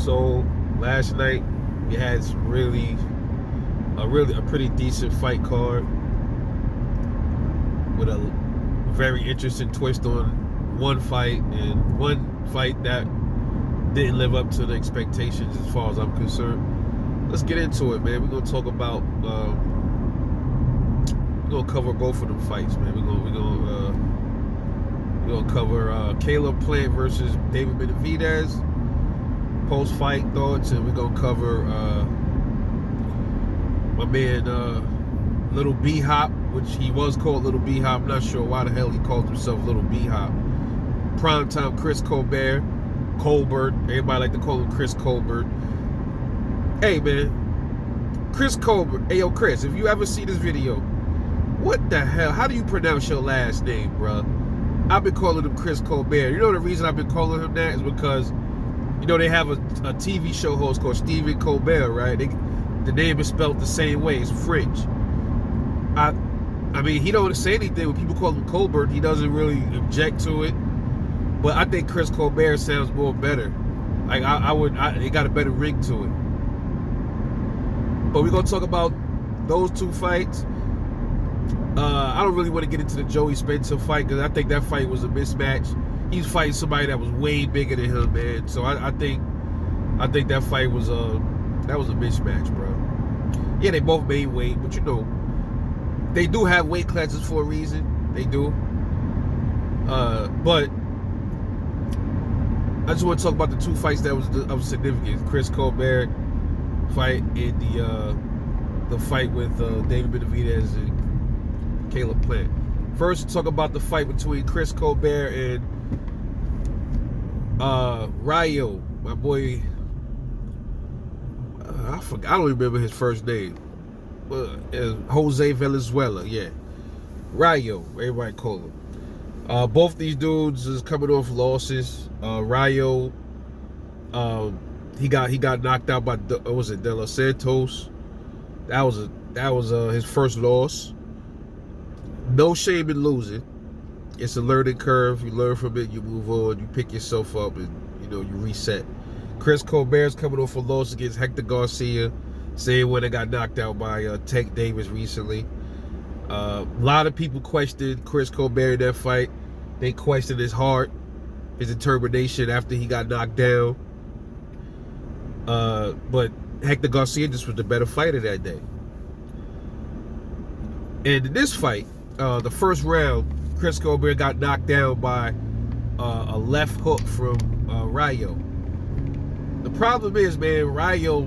So last night we had some a pretty decent fight card with a very interesting twist on one fight, and one fight that didn't live up to the expectations as far as I'm concerned. Let's get into it, man. We're gonna talk about we're gonna cover both of them fights, man. We're gonna cover Caleb Plant versus David Benavidez post-fight thoughts, and we're gonna cover my man Little B-Hop, which he was called Little B-Hop. I'm not sure why the hell he called himself Little B-Hop. Primetime Chris Colbert, everybody like to call him Chris Colbert. Hey man, Chris Colbert. Hey yo Chris, if you ever see this video, what the hell, how do you pronounce your last name, bruh? I've been calling him Chris Colbert. You know the reason I've been calling him that is because, you know, they have a TV show host called Stephen Colbert, right? The name is spelled the same way. It's French. I mean, he don't say anything when people call him Colbert. He doesn't really object to it. But I think Chris Colbert sounds more better. Like it got a better ring to it. But we're gonna talk about those two fights. I don't really want to get into the Joey Spencer fight because I think that fight was a mismatch. He's fighting somebody that was way bigger than him, man. So I think that fight was a mismatch, bro. Yeah, they both made weight, but you know, they do have weight classes for a reason. They do. But I just want to talk about the two fights that was of significance: Chris Colbert fight and the fight with David Benavidez and Caleb Plant. First, talk about the fight between Chris Colbert and Rayo, my boy. I forgot. I don't remember his first name. Jose Valenzuela, yeah. Rayo, everybody call him. Both these dudes is coming off losses. Rayo, he got knocked out by was it De Los Santos? That was his first loss. No shame in losing. It's a learning curve. You learn from it. You move on. You pick yourself up, and you know you reset. Chris Colbert's coming off a loss against Hector Garcia, same one that got knocked out by Tank Davis recently. A lot of people questioned Chris Colbert in that fight. They questioned his heart, his determination after he got knocked down. But Hector Garcia just was the better fighter that day. And in this fight, the first round, Chris Colbert got knocked down by a left hook from Rayo. The problem is, man, Rayo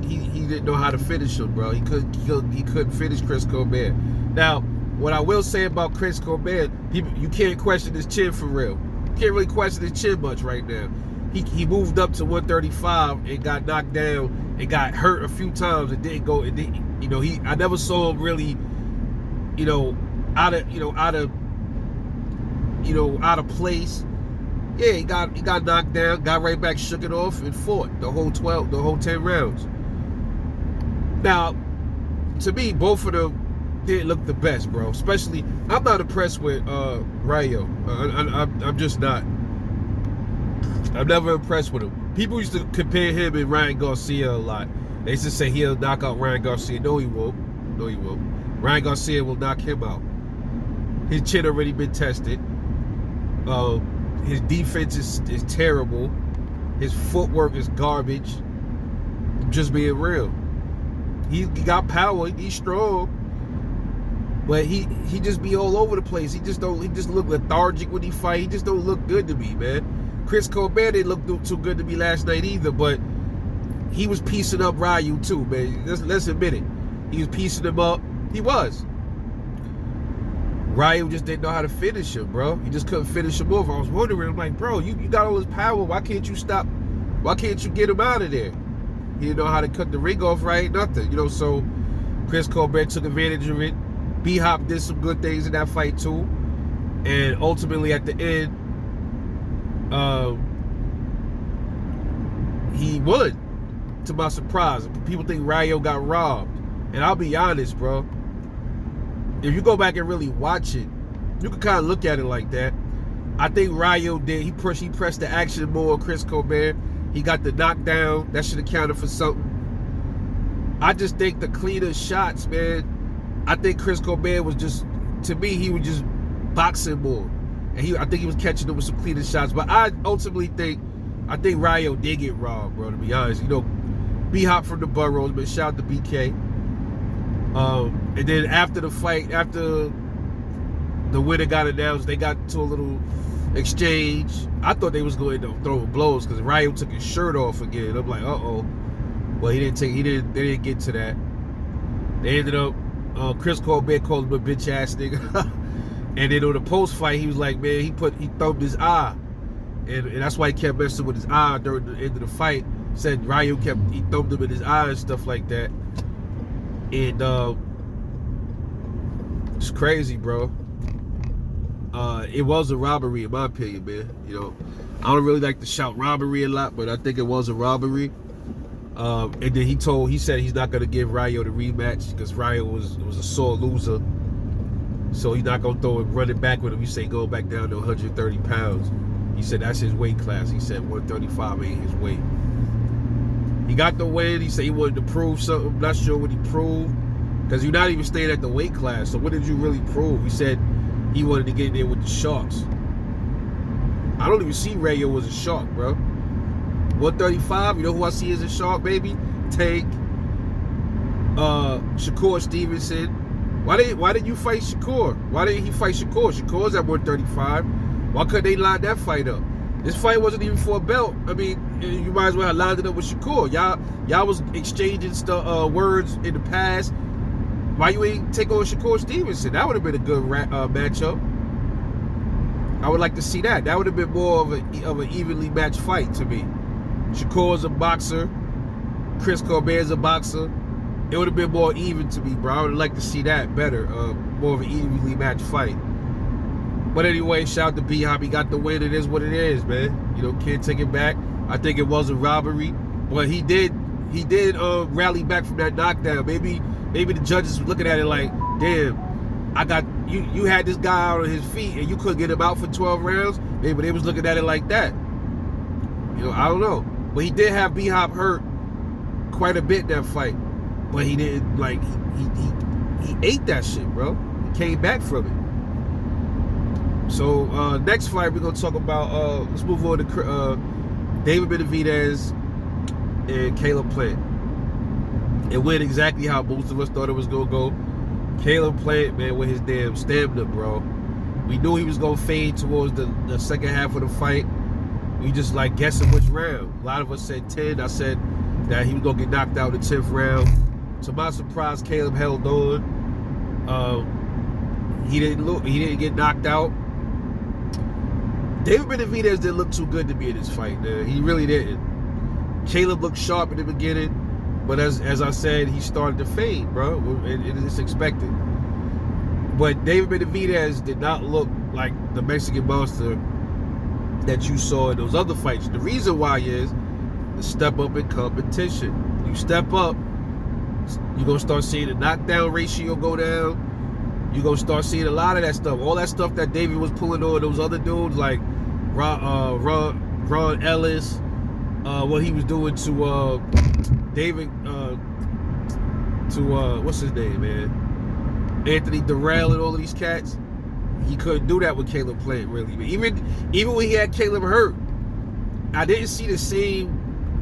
he didn't know how to finish him, bro. He couldn't finish Chris Colbert. Now, what I will say about Chris Colbert, you can't question his chin for real. You can't really question his chin much right now. He moved up to 135 and got knocked down and got hurt a few times and didn't go. You know, I never saw him really, you know, out of place. Yeah, he got knocked down, got right back, shook it off, and fought the whole 10 rounds. Now, to me, both of them didn't look the best, bro. Especially, I'm not impressed with Rayo. I'm just not. I'm never impressed with him. People used to compare him and Ryan Garcia a lot. They used to say he'll knock out Ryan Garcia. No, he won't. No, he won't. Ryan Garcia will knock him out. His chin already been tested. His defense is terrible. His footwork is garbage. Just being real. He got power. He's strong. But he just be all over the place. He just look lethargic when he fight. He just don't look good to me, man. Chris Colbert didn't look too good to me last night either, but he was piecing up Ryu too, man. Let's admit it. He was piecing him up. He was. Ryu just didn't know how to finish him, bro. He just couldn't finish him over. I was wondering, I'm like, bro, you got all this power. Why can't you stop? Why can't you get him out of there? He didn't know how to cut the ring off right, nothing. You know, so Chris Colbert took advantage of it. B-Hop did some good things in that fight too. And ultimately at the end, he won, to my surprise. People think Rayo got robbed. And I'll be honest, bro. If you go back and really watch it, you can kind of look at it like that. I think Rayo did. He pressed the action more on Chris Colbert. He got the knockdown. That should have counted for something. I just think the cleaner shots, man. I think Chris Colbert was just, to me, he was just boxing more. And I think he was catching them with some cleaner shots. But I ultimately think Rayo did get robbed, bro, to be honest. You know, B-Hop from the Burrows, but shout out to BK. And then after the fight, after the winner got announced, they got into a little exchange. I thought they was going to throw blows because Rayo took his shirt off again. I'm like, uh-oh. Well, they didn't get to that. They ended up, Chris Colbert called him a bitch ass nigga. And then on the post fight, he was like, man, he thumbed his eye. And that's why he kept messing with his eye during the end of the fight. Said Rayo he thumbed him in his eye and stuff like that. And it's crazy, bro. It was a robbery in my opinion, man. You know, I don't really like to shout robbery a lot, but I think it was a robbery. And then he said he's not gonna give Rayo the rematch because Rayo was a sore loser. So he's not gonna throw it running back with him. He said going back down to 130 pounds. He said that's his weight class. He said 135 ain't his weight. He got the win. He said he wanted to prove something. I'm not sure what he proved because you're not even staying at the weight class. So what did you really prove? He said he wanted to get in there with the Sharks. I don't even see Rayo as a Shark, bro. 135, you know who I see as a Shark, baby? Tank. Shakur Stevenson. Why didn't you fight Shakur? Why didn't he fight Shakur? Shakur's at 135. Why couldn't they line that fight up? This fight wasn't even for a belt. I mean, you might as well have lined it up with Shakur. Y'all was exchanging words in the past. Why you ain't take on Shakur Stevenson? That would have been a good matchup. I would like to see that. That would have been more of an evenly matched fight to me. Shakur's a boxer. Chris Colbert's a boxer. It would have been more even to me, bro. I would like to see that better. More of an evenly matched fight. But anyway, shout out to B-Hop. He got the win. It is what it is, man. You know, can't take it back. I think it was a robbery. But he did rally back from that knockdown. Maybe the judges were looking at it like, damn, you had this guy out on his feet and you couldn't get him out for 12 rounds. Maybe they was looking at it like that. You know, I don't know. But he did have B-Hop hurt quite a bit in that fight. But he didn't, like, he ate that shit, bro. He came back from it. So, next fight we're going to talk about, let's move on to David Benavidez and Caleb Plant. It went exactly how most of us thought it was going to go. Caleb Plant, man, with his damn stamina, bro. We knew he was going to fade towards the second half of the fight. We just, like, guessing which round. A lot of us said 10. I said that he was going to get knocked out in the 10th round. To my surprise, Caleb held on. He didn't get knocked out. David Benavidez didn't look too good to me in this fight, man. He really didn't. Caleb looked sharp in the beginning, but as I said, he started to fade, bro. It's expected. But David Benavidez did not look like the Mexican monster that you saw in those other fights. The reason why is the step up in competition. You step up, you're going to start seeing the knockdown ratio go down. You're going to start seeing a lot of that stuff. All that stuff that David was pulling on those other dudes like Ron Ellis, what he was doing to David, what's his name, man? Anthony Durrell and all of these cats. He couldn't do that with Caleb Plant, really. But even when he had Caleb hurt, I didn't see the same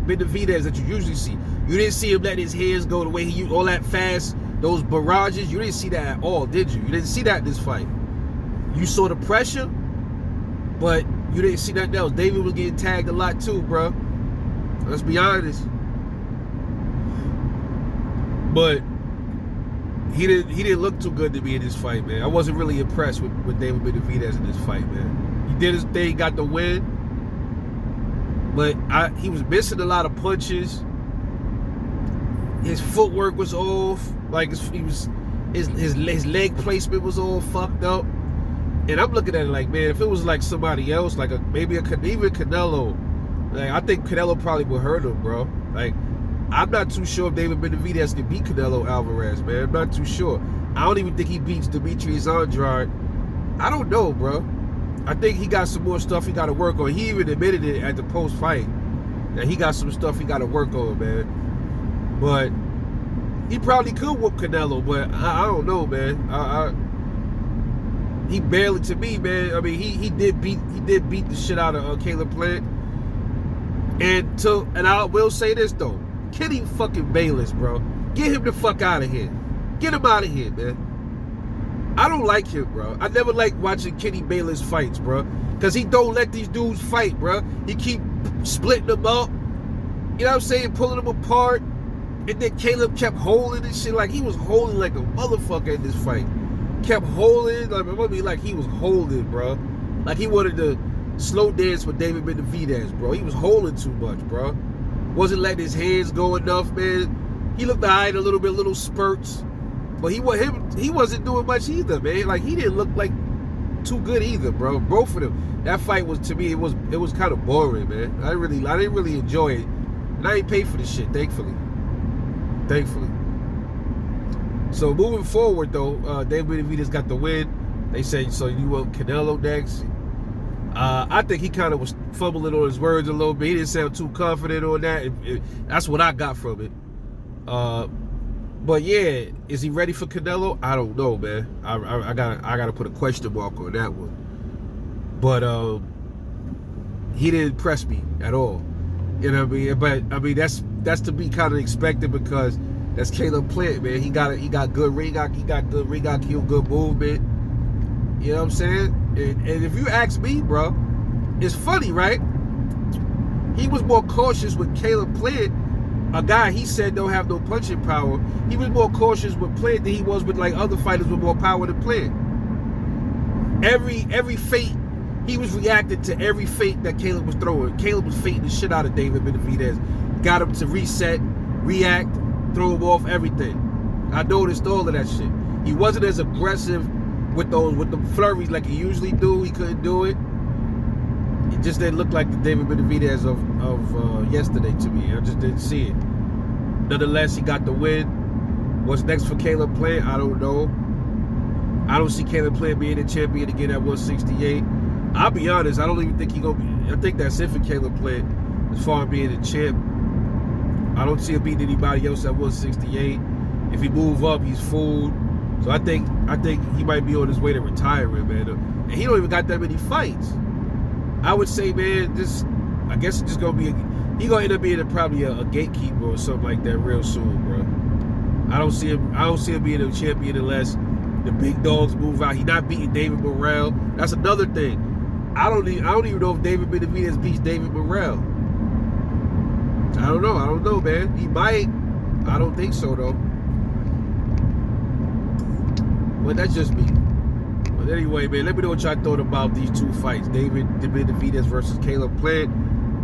Benavidez that you usually see. You didn't see him let his hands go the way he used, all that fast, those barrages. You didn't see that at all, did you? You didn't see that in this fight. You saw the pressure, but you didn't see nothing else. David was getting tagged a lot too, bro. Let's be honest. But he didn't look too good to me in this fight, man. I wasn't really impressed with David Benavidez in this fight, man. He did his thing, got the win. But he was missing a lot of punches. His footwork was off. Like his leg placement was all fucked up. And I'm looking at it like, man, if it was like somebody else, like even Canelo, like I think Canelo probably would hurt him, bro. Like I'm not too sure if David Benavidez can beat Canelo Alvarez, man. I'm not too sure. I don't even think he beats Demetrius Andrade. I don't know, bro. I think he got some more stuff he got to work on. He even admitted it at the post-fight. Now he got some stuff he got to work on, man. But he probably could whoop Canelo, but I don't know, man. He barely, to me, man. I mean, he did beat the shit out of Caleb Plant. And I will say this though, Kenny fucking Bayless, bro. Get him the fuck out of here. Get him out of here, man. I don't like him, bro. I never liked watching Kenny Bayless fights, bro. Because he don't let these dudes fight, bro. He keep splitting them up. You know what I'm saying? Pulling them apart. And then Caleb kept holding and shit. Like, he was holding like a motherfucker in this fight. Kept holding. Like he was holding, bro. Like he wanted to slow dance with David Benavidez, bro. He was holding too much, bro. Wasn't letting his hands go enough, man. He looked alright a little bit, little spurts. But he wasn't doing much either, man. Like, he didn't look like too good either, bro. Both of them. That fight was, to me, it was kind of boring, man. I didn't really enjoy it. And I ain't paid for this shit, thankfully. So moving forward though, David Benavidez got the win. They say, so you want Canelo next? I think he kind of was fumbling on his words a little bit. He didn't sound too confident on that. That's what I got from it. But yeah, is he ready for Canelo? I don't know, man. I gotta put a question mark on that one. But he didn't impress me at all. You know what I mean? But I mean that's to be kind of expected because that's Caleb Plant, man. He got good ring IQ, good movement. You know what I'm saying? And if you ask me, bro, it's funny, right? He was more cautious with Caleb Plant, a guy he said don't have no punching power. He was more cautious with Plant than he was with like other fighters with more power than Plant. Every feint, he was reacting to every feint that Caleb was throwing. Caleb was feinting the shit out of David Benavidez. Got him to reset, react, throw him off, everything. I noticed all of that shit. He wasn't as aggressive with the flurries like he usually do. He couldn't do it. It just didn't look like the David Benavidez of yesterday to me. I just didn't see it. Nonetheless, he got the win. What's next for Caleb Plant? I don't know. I don't see Caleb Plant being a champion again at 168. I'll be honest, I don't even think he's gonna be. I think that's it for Caleb Plant as far as being a champ. I don't see him beating anybody else at 168. If he move up, he's fooled. So I think he might be on his way to retiring, man. And he don't even got that many fights. I would say, man, I guess it's just gonna be he gonna end up being probably a gatekeeper or something like that real soon, bro. I don't see him being a champion unless the big dogs move out. He not beating David Morrell. That's another thing. I don't even know if David Benavidez beats David Morrell. I don't know, man. He might. I don't think so though. But that's just me. But anyway, man, let me know what y'all thought about these two fights. David Benavidez versus Caleb Plant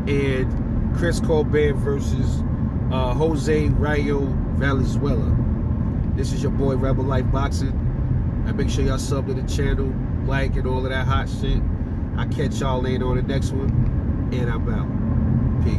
and Chris Colbert versus Jose Rayo Valenzuela. This is your boy Rebel Life Boxing. And make sure y'all sub to the channel, like, and all of that hot shit. I'll catch y'all later on the next one. And I'm out. Peace.